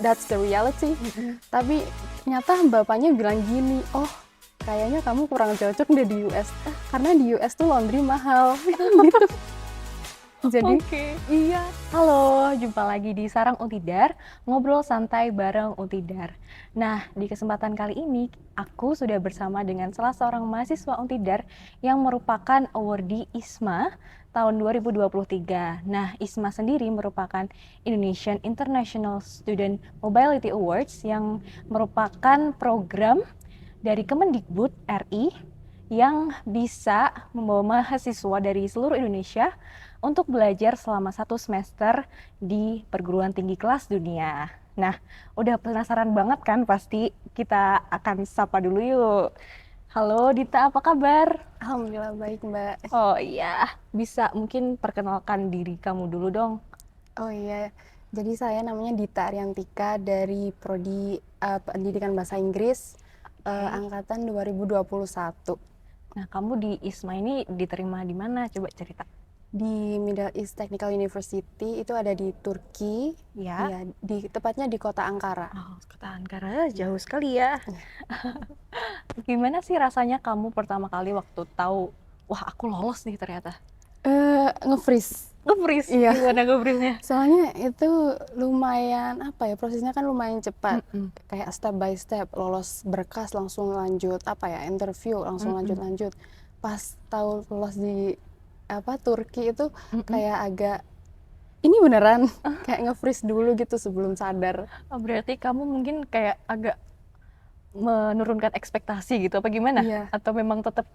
that's the reality. Mm-mm. Tapi ternyata bapaknya bilang gini, oh kayaknya kamu kurang cocok deh di US. Karena di US tuh laundry mahal. Gitu. Jadi Oke. iya. Halo, jumpa lagi di Sarang Untidar, ngobrol santai bareng Untidar. Nah, di kesempatan kali ini, aku sudah bersama dengan salah seorang mahasiswa Untidar yang merupakan awardee ISMA tahun 2023. Nah, ISMA sendiri merupakan Indonesian International Student Mobility Awards yang merupakan program dari Kemendikbud RI yang bisa membawa mahasiswa dari seluruh Indonesia untuk belajar selama 1 semester di perguruan tinggi kelas dunia. Nah, udah penasaran banget kan? Pasti kita akan sapa dulu yuk. Halo Dita, apa kabar? Alhamdulillah baik Mbak. Oh iya, bisa mungkin perkenalkan diri kamu dulu dong. Oh iya, jadi saya namanya Dita Ariantika dari Prodi Pendidikan Bahasa Inggris Oke. angkatan 2021 Nah, kamu di ISMA ini diterima di mana? Coba cerita. di Middle East Technical University, itu ada di Turki. Ya. Iya, tepatnya di kota Ankara. Oh, kota Ankara jauh sekali ya. Iya. Gimana sih rasanya kamu pertama kali waktu tahu, wah aku lolos nih ternyata? Nge-freeze. Nge-freeze? Iya. Gimana nge-freeze-nya? Soalnya itu lumayan apa ya, prosesnya kan lumayan cepat. Mm-mm. Kayak step by step, lolos berkas langsung lanjut apa ya, interview langsung Mm-mm. lanjut. Pas tahu lolos di Turki itu Mm-mm. kayak agak ini beneran kayak nge-freeze dulu gitu sebelum sadar. Oh, berarti kamu mungkin kayak agak menurunkan ekspektasi gitu apa gimana? Iya. Atau memang tetap,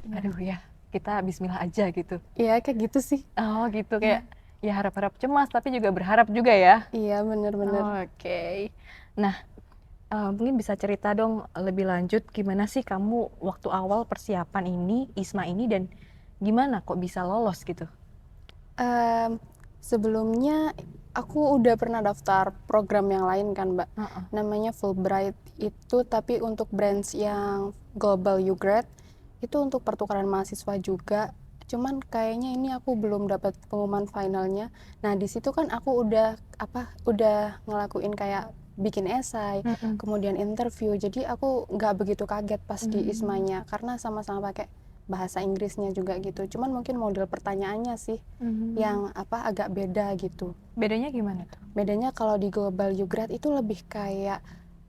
aduh ya kita Bismillah aja gitu? Iya kayak gitu sih. Oh gitu, Iya. kayak ya harap-harap cemas tapi juga berharap juga ya? Iya bener-bener. Oke. Nah, mungkin bisa cerita dong lebih lanjut gimana sih kamu waktu awal persiapan ini, ISMA ini, dan gimana kok bisa lolos gitu? Em, Sebelumnya aku udah pernah daftar program yang lain kan Mbak, Heeh. namanya Fulbright itu, tapi untuk branch yang Global U-Grad itu untuk pertukaran mahasiswa juga. Cuman kayaknya ini aku belum dapat pengumuman finalnya. Nah di situ kan aku udah ngelakuin kayak bikin esai, Mm-mm. kemudian interview. Jadi aku nggak begitu kaget pas di Hmm. ISMA-nya karena sama-sama pakai bahasa Inggrisnya juga gitu. Cuman mungkin model pertanyaannya sih Hmm. yang agak beda gitu. Bedanya gimana tuh? Bedanya kalau di Global U-Grad itu lebih kayak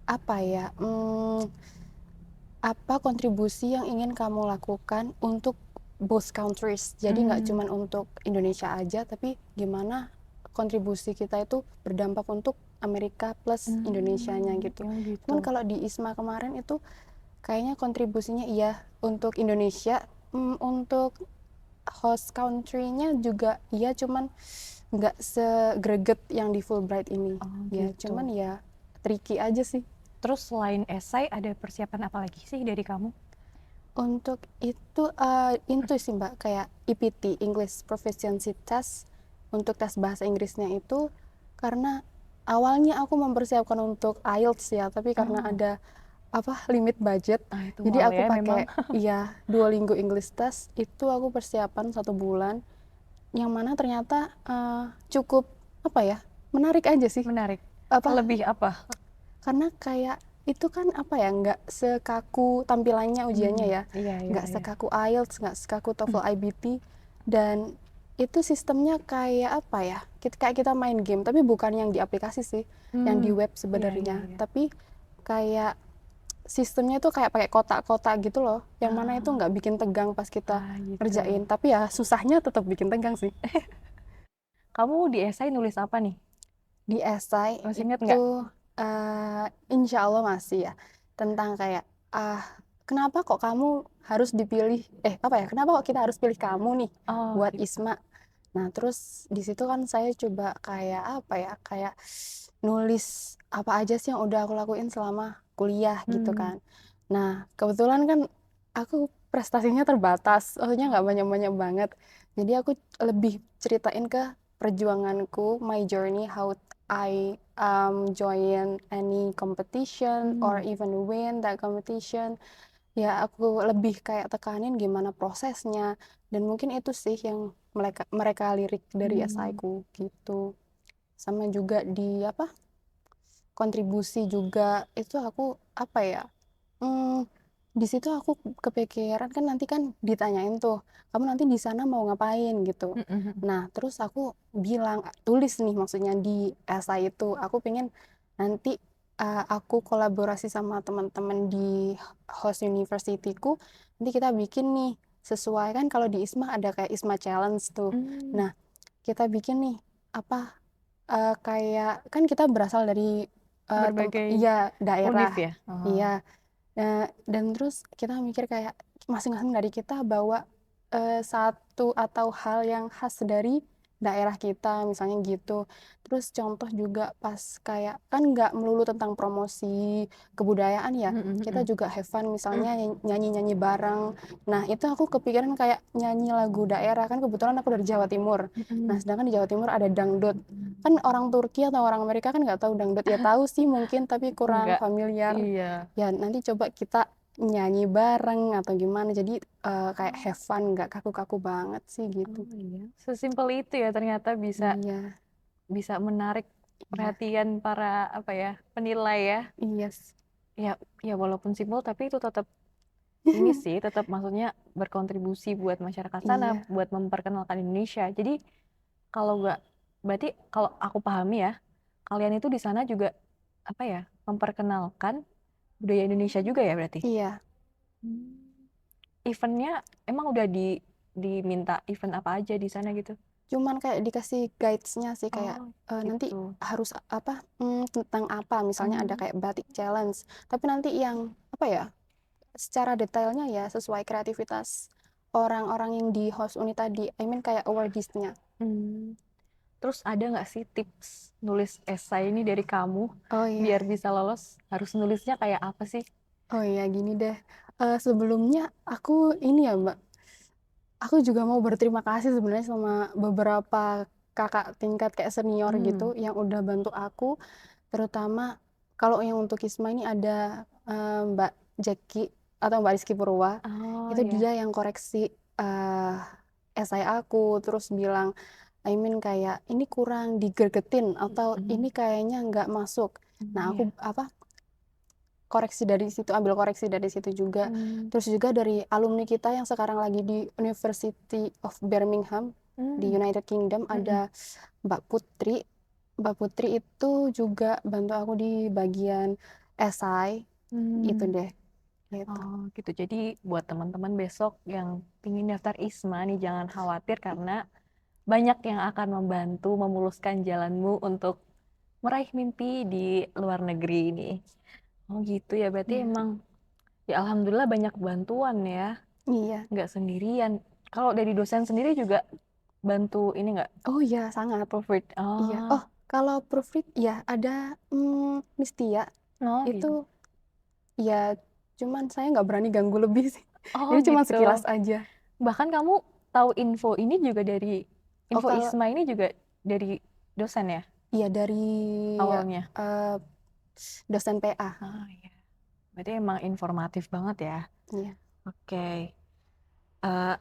apa ya? Apa kontribusi yang ingin kamu lakukan untuk both countries. Jadi nggak Hmm. cuman untuk Indonesia aja, tapi gimana kontribusi kita itu berdampak untuk Amerika plus Indonesianya gitu. Oh Cuman gitu. kalau di ISMA kemarin itu kayaknya kontribusinya iya untuk Indonesia, untuk host country-nya juga iya, cuman nggak segreget yang di Fulbright ini. Oh Ya, gitu. cuman ya tricky aja sih. Terus selain esai ada persiapan apa lagi sih dari kamu? Untuk itu sih Mbak, kayak EPT, English Proficiency Test, untuk tes bahasa Inggrisnya itu, karena awalnya aku mempersiapkan untuk IELTS ya, tapi karena Oh, ada limit budget, itu jadi mahal aku ya memang. pakai iya Duolingo English Test. Itu aku persiapan 1 bulan, yang mana ternyata cukup apa ya, menarik aja sih. Menarik. Apa Lebih apa? Karena kayak itu kan apa ya, nggak sekaku tampilannya ujiannya ya, Iya, iya, nggak iya. sekaku IELTS, nggak sekaku TOEFL IBT, dan itu sistemnya kayak apa ya, kayak kita main game, tapi bukan yang di aplikasi sih, yang di web Iya, iya, sebenarnya, iya. tapi kayak sistemnya itu kayak pakai kotak-kotak gitu loh, yang mana itu Ah, nggak bikin tegang pas kita gitu. ngerjain, tapi ya susahnya tetap bikin tegang sih. Kamu di esai nulis apa nih? Di esai Masih inget nggak? itu insya Allah masih ya, tentang kayak kenapa kok kamu harus dipilih, kenapa kok kita harus pilih kamu nih Oh, buat gitu. ISMA. Nah terus di situ kan saya coba kayak kayak nulis apa aja sih yang udah aku lakuin selama kuliah gitu Hmm. kan. Nah kebetulan kan aku prestasinya terbatas, maksudnya nggak banyak-banyak banget, jadi aku lebih ceritain ke perjuanganku, my journey, how I join any competition or Hmm. even win that competition. Ya aku lebih kayak tekanin gimana prosesnya, dan mungkin itu sih yang mereka mereka lirik dari Hmm. esaiku gitu. Sama juga di kontribusi juga. Itu aku apa ya? Hmm, di situ aku kepikiran kan nanti kan ditanyain tuh, kamu nanti di sana mau ngapain gitu. Mm-mm. Nah, terus aku bilang tulis nih maksudnya di esai itu, aku pengen nanti aku kolaborasi sama teman-teman di host universityku, nanti kita bikin nih sesuai kan kalau di ISMA ada kayak ISMA Challenge tuh. Hmm, Nah, kita bikin nih apa kayak kan kita berasal dari tempat berbagai iya daerah. univ ya. Oh. Iya. Dan terus kita mikir kayak masing-masing dari kita bawa satu atau hal yang khas dari daerah kita, misalnya gitu. Terus contoh juga pas kayak kan nggak melulu tentang promosi kebudayaan ya, kita Mm-mm. juga have fun misalnya nyanyi-nyanyi bareng. Nah, itu aku kepikiran kayak nyanyi lagu daerah, kan kebetulan aku dari Jawa Timur. Nah, Mm-mm. sedangkan di Jawa Timur ada dangdut. Kan orang Turki atau orang Amerika kan nggak tahu dangdut, ya tahu sih mungkin tapi kurang Enggak, familiar. iya. Ya nanti coba kita nyanyi bareng atau gimana, jadi kayak have fun, nggak kaku-kaku banget sih gitu. Oh iya, sesimpel itu ya ternyata bisa Iya, bisa menarik iya, perhatian para apa ya penilai ya. iya, Ya, ya walaupun simpel tapi itu tetap ini sih tetap maksudnya berkontribusi buat masyarakat sana, iya, buat memperkenalkan Indonesia. Jadi kalau nggak berarti kalau aku pahami ya, kalian itu di sana juga apa ya memperkenalkan budaya Indonesia juga ya berarti. iya. Hmm. Eventnya emang udah diminta event apa aja di sana gitu? Cuman kayak dikasih guidesnya sih kayak Oh nanti gitu. harus apa tentang apa, misalnya ada Hmm. kayak batik challenge. Tapi nanti yang apa ya, secara detailnya ya sesuai kreativitas orang-orang yang di host unit tadi. I mean kayak awardees-nya. Hmm. Terus ada nggak sih tips nulis esai ini dari kamu Oh biar iya. bisa lolos? Harus nulisnya kayak apa sih? Oh iya, gini deh. Sebelumnya aku ini ya, Mbak. Aku juga mau berterima kasih sebenarnya sama beberapa kakak tingkat kayak senior Hmm. gitu yang udah bantu aku. Terutama kalau yang untuk ISMA ini ada Mbak Jackie atau Mbak Rizky Purwa. Oh Itu ya. dia yang koreksi eh esai aku, terus bilang, I mean kayak ini kurang digergetin atau Hmm. ini kayaknya nggak masuk. Hmm, Nah, ya. aku apa koreksi dari situ, ambil koreksi dari situ juga. Hmm. Terus juga dari alumni kita yang sekarang lagi di University of Birmingham di Hmm. United Kingdom Hmm. ada Mbak Putri. Mbak Putri itu juga bantu aku di bagian esai itu Hmm. deh gitu. Oh gitu. Jadi buat teman-teman besok yang ingin daftar ISMA nih jangan khawatir karena banyak yang akan membantu memuluskan jalanmu untuk meraih mimpi di luar negeri ini. Oh gitu ya, berarti Iya. emang ya alhamdulillah banyak bantuan ya, Iya. nggak sendirian. Kalau dari dosen sendiri juga bantu ini nggak Oh iya, sangat. proofread? Iya. Oh, Oh, kalau proofread ya ada Miss Tia oh itu gitu. ya, cuman saya nggak berani ganggu lebih sih. Oh Jadi cuma gitu. sekilas aja. Bahkan kamu tahu info ini juga dari Oh info kalau ISMA ini juga dari dosen ya iya dari awalnya. eh, dosen PA. Oh iya. Berarti emang informatif banget ya. Iya. Oke. Eh,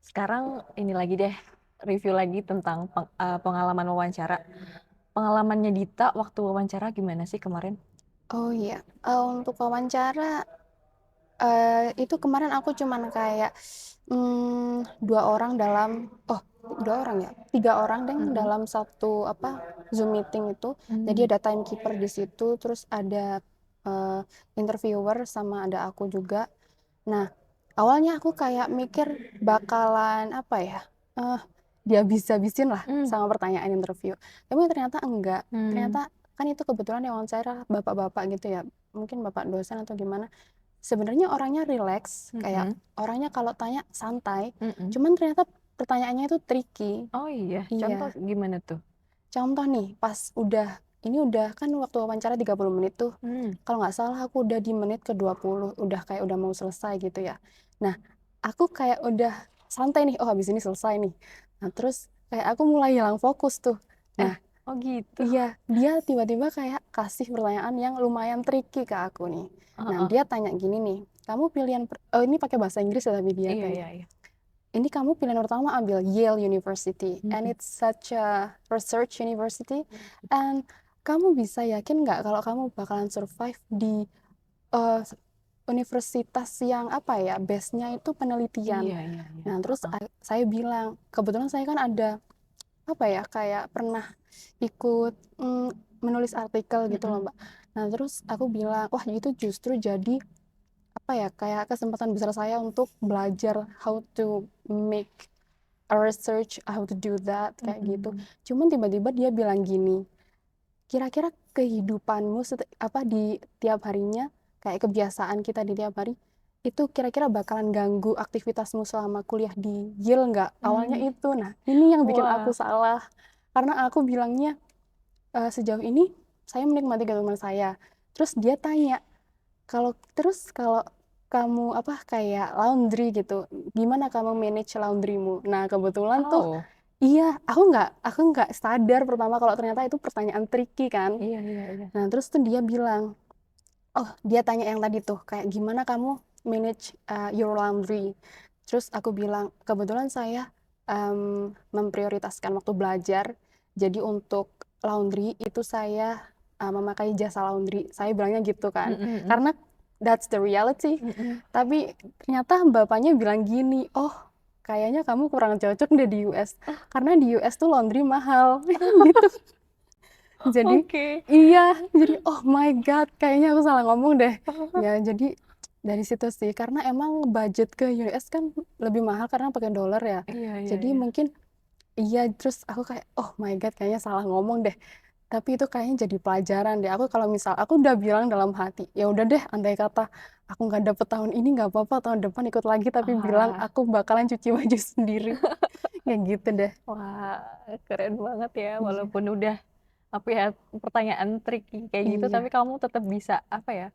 sekarang ini lagi deh review lagi tentang pengalaman wawancara. Pengalamannya Dita waktu wawancara gimana sih kemarin? Oh iya. Untuk wawancara itu kemarin aku cuman kayak dua orang dalam dua orang ya, tiga orang deh Mm-mm. dalam satu apa Zoom meeting itu. Hmm. Jadi ada timekeeper di situ, terus ada eh, interviewer sama ada aku juga. Nah, awalnya aku kayak mikir bakalan apa ya, eh dihabis-habisin lah Hmm. sama pertanyaan interview. Tapi ternyata enggak. Hmm. Ternyata kan itu kebetulan yang wawancara bapak-bapak gitu ya, mungkin bapak dosen atau gimana. Sebenarnya orangnya relax, kayak Mm-mm. orangnya kalau tanya santai, Mm-mm. cuman ternyata pertanyaannya itu tricky. Oh iya, contoh Iya. gimana tuh? Contoh nih, pas ini udah kan waktu wawancara 30 menit tuh. Hmm. Kalau nggak salah aku udah di menit ke 20, udah kayak udah mau selesai gitu ya. Nah, aku kayak udah santai nih, oh habis ini selesai nih. Nah, terus kayak aku mulai hilang fokus tuh. Eh, Nah, oh gitu. iya, dia tiba-tiba kayak kasih pertanyaan yang lumayan tricky ke aku nih. Nah, Heeh. dia tanya gini nih, kamu pilihan, oh ini pakai bahasa Inggris ya tapi dia Iya, tanya, iya, iya. ini kamu pilihan pertama ambil Yale University, and Mm-mm. it's such a research university, and kamu bisa yakin nggak kalau kamu bakalan survive di eh, universitas yang apa ya, base-nya itu penelitian. Iya, iya, iya. Nah, terus Heeh. saya bilang, kebetulan saya kan ada apa ya, kayak pernah ikut menulis artikel gitu loh, Mm-mm. Mbak. Nah, terus aku bilang, wah itu justru jadi apa ya, kayak kesempatan besar saya untuk belajar how to make a research, how to do that, kayak gitu. Mm-mm. Cuman tiba-tiba dia bilang gini, kira-kira kehidupanmu apa di tiap harinya, kayak kebiasaan kita di tiap hari, itu kira-kira bakalan ganggu aktivitasmu selama kuliah di Yale nggak? Awalnya Hmm. itu. Nah, ini yang bikin aku Wah. salah. Karena aku bilangnya, sejauh ini saya menikmati kehidupan saya. Terus dia tanya, kalau kamu apa kayak laundry gitu, gimana kamu manage laundrymu? Nah, kebetulan tuh Oh. iya, aku nggak sadar pertama kalau ternyata itu pertanyaan tricky kan. Iya, iya, iya. Nah, terus tuh dia bilang, oh dia tanya yang tadi tuh, kayak gimana kamu manage your laundry. Terus aku bilang, kebetulan saya memprioritaskan waktu belajar, jadi untuk laundry itu saya memakai jasa laundry. Saya bilangnya gitu kan, Mm-mm. karena that's the reality. Mm-mm. Tapi ternyata bapaknya bilang gini, oh kayaknya kamu kurang cocok deh di US, karena di US tuh laundry mahal. Gitu. Jadi Oke. iya, jadi oh my god, kayaknya aku salah ngomong deh. Ya, jadi dari situ sih, karena emang budget ke US kan lebih mahal karena pakai dolar ya. Iya, iya, Jadi iya. mungkin iya, terus aku kayak oh my god, kayaknya salah ngomong deh. Tapi itu kayaknya jadi pelajaran deh. Aku kalau misal aku udah bilang dalam hati, ya udah deh, andai kata aku nggak dapet tahun ini nggak apa-apa, tahun depan ikut lagi, tapi bilang Ah, aku bakalan cuci baju sendiri. Kayak gitu deh. wah, keren banget ya. Iya, Walaupun udah apa ya, pertanyaan tricky kayak gitu, tapi iya, kamu tetap bisa apa ya,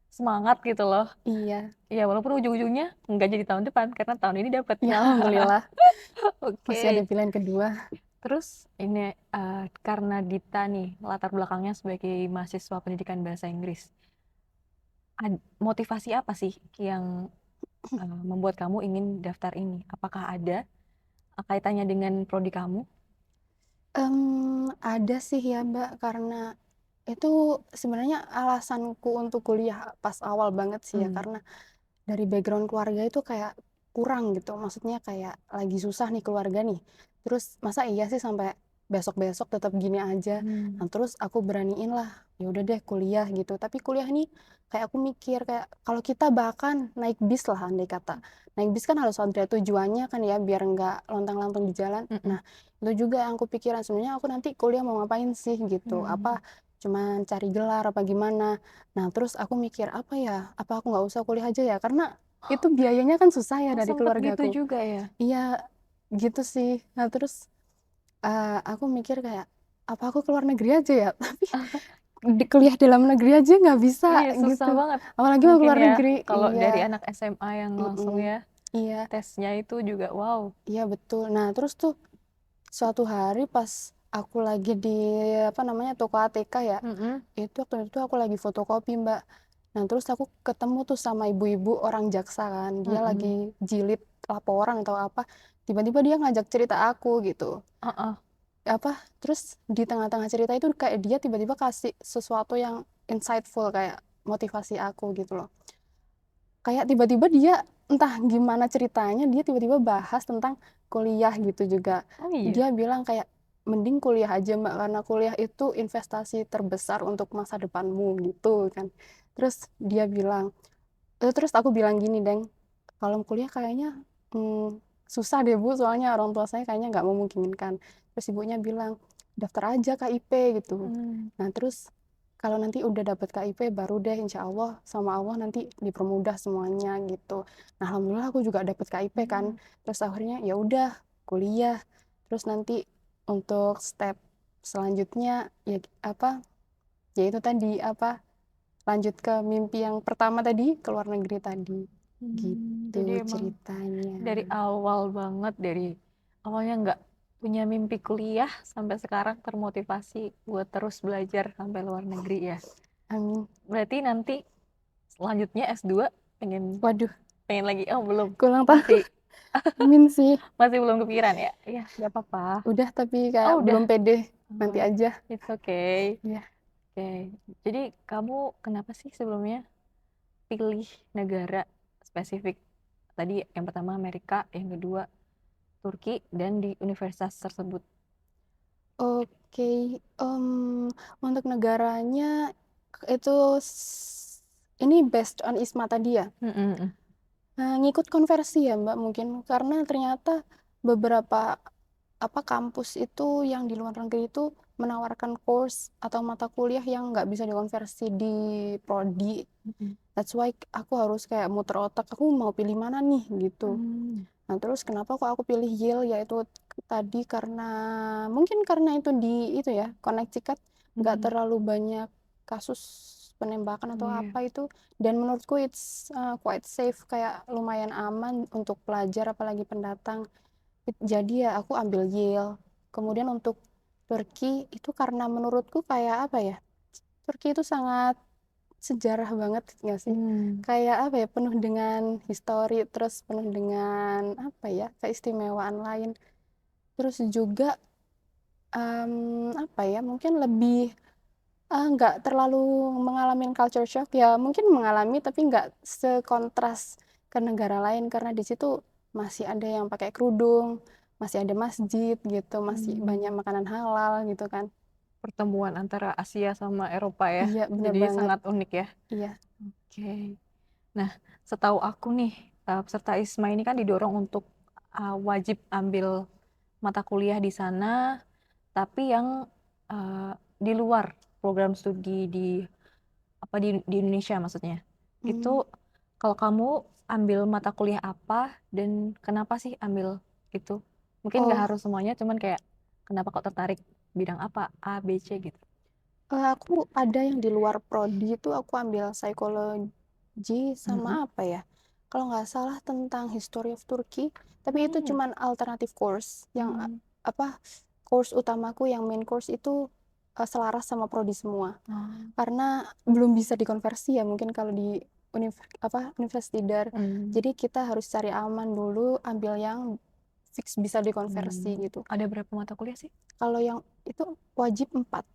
semangat gitu loh. iya. Ya walaupun ujung-ujungnya nggak jadi tahun depan karena tahun ini dapet. Ya alhamdulillah masih ada Oke. pilihan kedua. Terus ini karena Dita nih latar belakangnya sebagai mahasiswa pendidikan bahasa Inggris, motivasi apa sih yang membuat kamu ingin daftar ini? Apakah ada kaitannya dengan prodi kamu? Ada sih ya Mbak, karena itu sebenarnya alasanku untuk kuliah pas awal banget sih ya, Hmm. karena dari background keluarga itu kayak kurang gitu, maksudnya kayak lagi susah nih keluarga nih, terus masa iya sih sampai besok-besok tetap gini aja. Hmm. Nah, terus aku beraniin lah, ya udah deh kuliah gitu. Tapi kuliah nih kayak aku mikir kayak kalau kita bahkan naik bis lah, andai kata naik bis kan harus ada tujuannya kan ya, biar nggak lontang-lantung di jalan. Mm-mm. Nah, itu juga yang aku pikiran, sebenarnya aku nanti kuliah mau ngapain sih gitu, Hmm. apa cuman cari gelar apa gimana. Nah, terus aku mikir apa ya, apa aku nggak usah kuliah aja ya, karena itu biayanya kan susah ya Oh, dari sempet gitu keluargaku. juga ya? Iya, gitu sih. Nah, terus aku mikir kayak apa aku keluar negeri aja ya. Tapi kuliah dalam negeri aja nggak bisa Iya, susah gitu, banget. apalagi mau Mungkin keluar ya, negeri. kalau dari Iya. anak SMA yang langsung Mm-mm. ya, Iya, tesnya itu juga wow. iya betul. Nah, terus tuh suatu hari pas aku lagi di apa namanya toko ATK ya, Mm-mm. itu waktu itu aku lagi fotokopi Mbak. Nah, terus aku ketemu tuh sama ibu-ibu orang jaksa kan, dia lagi Mm-mm. jilid laporan atau apa, tiba-tiba dia ngajak cerita aku gitu. Uh-uh. Apa, terus di tengah-tengah cerita itu kayak dia tiba-tiba kasih sesuatu yang insightful, kayak motivasi aku gitu loh. Kayak tiba-tiba dia entah gimana ceritanya, dia tiba-tiba bahas tentang kuliah gitu juga. Oh iya. Dia bilang kayak mending kuliah aja Mbak, karena kuliah itu investasi terbesar untuk masa depanmu gitu kan. Terus dia bilang, terus aku bilang gini Deng, kalau kuliah kayaknya susah deh Bu, soalnya orang tua saya kayaknya nggak memungkinkan. Terus ibunya bilang daftar aja KIP gitu. Hmm. Nah, terus kalau nanti udah dapet KIP baru deh insya Allah sama Allah nanti dipermudah semuanya gitu. Nah, alhamdulillah aku juga dapet KIP kan. Hmm. Terus akhirnya ya udah kuliah. Terus nanti untuk step selanjutnya ya apa? Ya itu tadi apa? Lanjut ke mimpi yang pertama tadi, ke luar negeri tadi. Gitu Jadi emang ceritanya. dari awal banget, dari awalnya nggak punya mimpi kuliah sampai sekarang termotivasi buat terus belajar sampai luar negeri ya. Amin. Berarti nanti selanjutnya S2 pengen Waduh, pengen lagi? Oh belum, kurang tahu. masih. Amin sih. Masih belum kepikiran ya? Iya, nggak apa-apa. Udah tapi kayak Oh, udah. belum pede. Nanti Oh, aja. it's okay. Iya. Oke. Jadi kamu kenapa sih sebelumnya pilih negara spesifik? Tadi yang pertama Amerika, yang kedua Turki, dan di universitas tersebut. Oke, untuk negaranya itu ini based on ISMA tadi ya. Mm-mm. Ngikut konversi ya Mbak mungkin karena ternyata beberapa kampus itu yang di luar negeri itu menawarkan course atau mata kuliah yang nggak bisa dikonversi di prodi. Mm-mm. That's why aku harus kayak muter otak, aku mau pilih mana nih gitu. Hmm. Nah, terus kenapa kok aku pilih Yale, yaitu tadi karena mungkin karena itu di itu ya, Connecticut nggak Mm-mm. terlalu banyak kasus penembakan atau Iya. apa itu, dan menurutku it's quite safe, kayak lumayan aman untuk pelajar apalagi pendatang. Jadi ya aku ambil Yale. Kemudian untuk Turki itu karena menurutku kayak apa ya? Turki itu sangat sejarah banget nggak sih? Hmm. Kayak apa ya, penuh dengan histori, terus penuh dengan apa ya, keistimewaan lain. Terus juga apa ya, mungkin lebih nggak terlalu mengalami culture shock ya, mungkin mengalami tapi nggak sekontras ke negara lain karena di situ masih ada yang pakai kerudung, masih ada masjid gitu, masih banyak Hmm. makanan halal gitu kan. Pertemuan antara Asia sama Eropa ya. Iya, bener Jadi banget. sangat unik ya. Iya. Oke. Nah, setahu aku nih, peserta ISMA ini kan didorong untuk wajib ambil mata kuliah di sana, tapi yang di luar program studi di Indonesia maksudnya. Hmm. Itu kalau kamu ambil mata kuliah apa dan kenapa sih ambil itu? Mungkin nggak Oh, harus semuanya, cuman kayak kenapa kok tertarik bidang apa A, B, C gitu. aku ada yang di luar prodi itu, aku ambil psikologi sama Mm-mm. apa ya? Kalau nggak salah tentang History of Turkey, tapi itu Hmm. cuman alternative course. Yang Hmm. apa, course utamaku yang main course itu selaras sama prodi semua. Oh. Karena belum bisa dikonversi ya mungkin kalau di Universitas Tidar. Hmm. Jadi kita harus cari aman dulu, ambil yang fix bisa dikonversi Hmm. gitu. Ada berapa mata kuliah sih? Kalau yang itu wajib 4.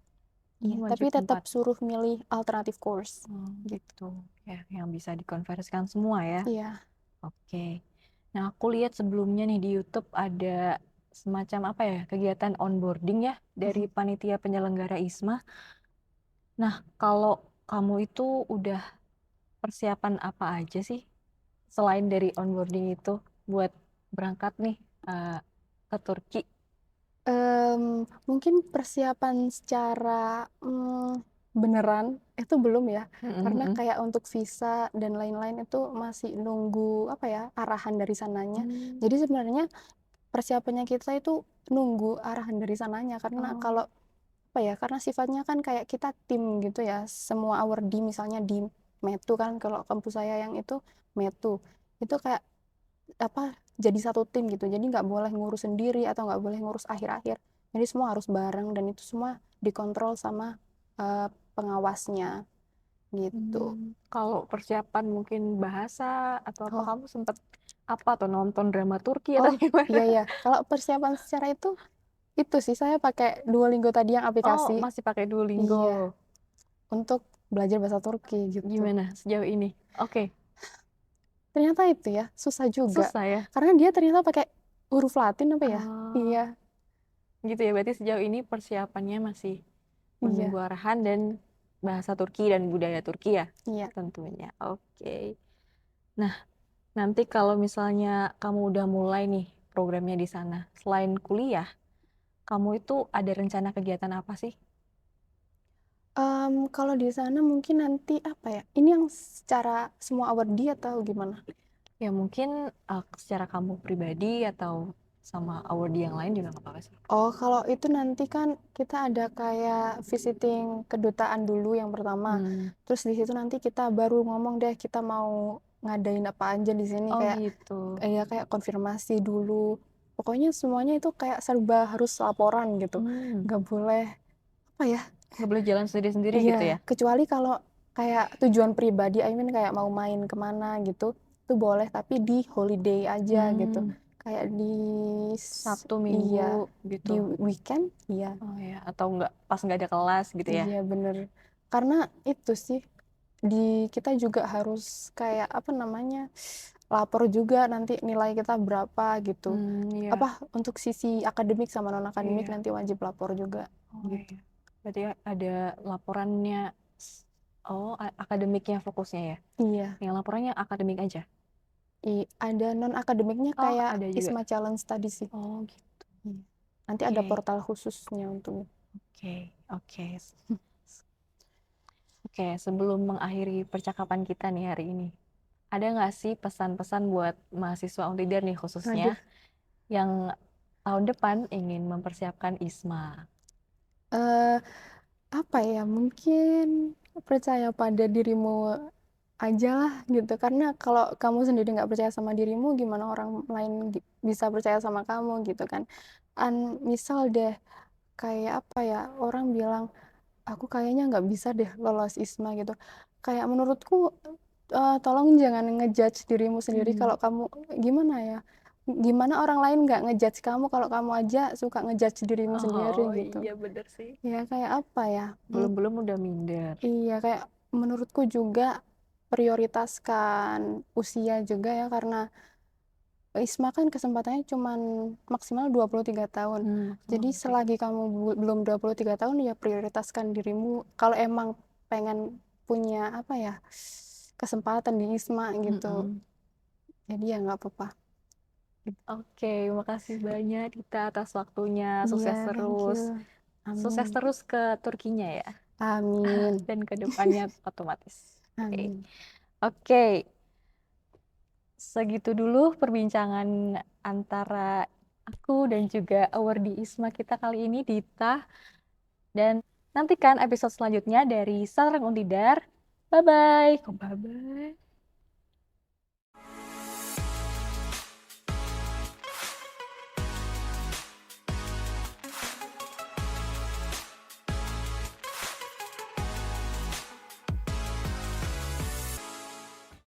Iya, tapi Wajib tetap 4. suruh milih alternative course Oh, gitu. gitu. Ya, yang bisa dikonversikan semua ya. Iya. Oke. Nah, aku lihat sebelumnya nih di YouTube ada semacam apa ya, kegiatan onboarding ya dari Mhm. panitia penyelenggara ISMA. Nah, kalau kamu itu udah persiapan apa aja sih selain dari onboarding itu buat berangkat nih eh, ke Turki? Mungkin persiapan secara beneran itu belum ya, karena Mm-mm. kayak untuk visa dan lain-lain itu masih nunggu apa ya, arahan dari sananya. Hmm. Jadi sebenarnya persiapannya kita itu nunggu arahan dari sananya, karena Oh. kalau apa ya, karena sifatnya kan kayak kita tim gitu ya, semua awardee misalnya di Metu kan, kalau kampus saya yang itu Metu itu kayak apa, jadi satu tim gitu, jadi nggak boleh ngurus sendiri atau nggak boleh ngurus akhir-akhir, jadi semua harus bareng dan itu semua dikontrol sama pengawasnya gitu. Kalau persiapan mungkin bahasa atau apa Oh, kamu sempat apa atau nonton drama Turki atau oh, gimana? iya ya, kalau persiapan secara itu sih saya pakai Duolingo tadi yang Oh, aplikasi. masih pakai Duolingo. Iya, untuk belajar bahasa Turki gitu. Gimana sejauh ini? Oke, Ternyata itu ya susah juga, susah ya. karena dia ternyata pakai huruf Latin apa ya. Oh, Iya. gitu ya. Berarti sejauh ini persiapannya masih menunggu Iya. arahan dan bahasa Turki dan budaya Turki ya, Iya. tentunya. Oke. Nah, nanti kalau misalnya kamu udah mulai nih programnya di sana, selain kuliah, kamu itu ada rencana kegiatan apa sih? Kalau di sana mungkin nanti apa ya? Ini yang secara semua awardee atau gimana? Ya mungkin secara kamu pribadi atau sama awardee yang lain juga nggak apa-apa sih. Oh, kalau itu nanti kan kita ada kayak visiting kedutaan dulu yang pertama. Hmm. Terus di situ nanti kita baru ngomong deh kita mau ngadain apa aja di sini, Oh kayak gitu. ya kayak konfirmasi dulu. Pokoknya semuanya itu kayak serba harus laporan gitu. Hmm. Nggak boleh apa ya? Nggak boleh jalan sendiri-sendiri Iya, gitu ya? kecuali kalau kayak tujuan pribadi, I mean kayak mau main kemana gitu, itu boleh tapi di holiday aja gitu. Hmm. kayak di Sabtu iya, Minggu di gitu. weekend, iya. Oh ya, atau enggak pas nggak ada kelas gitu ya? Iya bener. Karena itu sih kita juga harus kayak apa namanya lapor juga nanti nilai kita berapa gitu. Iya, Apa untuk sisi akademik sama non akademik iya. nanti wajib lapor juga Oh gitu. iya. Berarti ada laporannya. Oh, akademiknya fokusnya ya? Iya, Yang laporannya akademik aja? ada non akademiknya Oh, kayak ada juga. ISMA Challenge tadi sih. Oh gitu. Iya. Nanti ada Oke, portal khususnya untuk. oke, oke. Oke, sebelum mengakhiri percakapan kita nih hari ini, ada nggak sih pesan-pesan buat mahasiswa Untidar nih khususnya Aduh, yang tahun depan ingin mempersiapkan ISMA? eh apa ya? Mungkin percaya pada dirimu aja lah gitu. Karena kalau kamu sendiri nggak percaya sama dirimu, gimana orang lain bisa percaya sama kamu gitu kan? Misal deh kayak apa ya? Orang bilang aku kayaknya nggak bisa deh lolos ISMA gitu. Kayak menurutku tolong jangan ngejudge dirimu sendiri Hmm. kalau kamu gimana ya? Gimana orang lain nggak ngejudge kamu kalau kamu aja suka ngejudge dirimu sendiri Oh gitu. iya bener sih. Ya kayak apa ya? Belum-belum udah minder. Iya kayak menurutku juga prioritaskan usia juga ya karena ISMA kan kesempatannya cuma maksimal 23 tahun. Maksimal Jadi tiga. selagi kamu belum 23 tahun ya prioritaskan dirimu kalau emang pengen punya apa ya kesempatan di ISMA gitu. Mm-mm. Jadi ya nggak apa-apa. Oke, makasih banyak Dita atas waktunya. Iya, Sukses thank you. terus. Sukses Amin. terus ke Turkinya ya. Amin. Dan ke depannya otomatis. Oke. Amin. Oke, segitu dulu perbincangan antara aku dan juga awardee ISMA kita kali ini, Dita. Dan nantikan episode selanjutnya dari Sarang Untidar. Bye-bye. Kok bye-bye?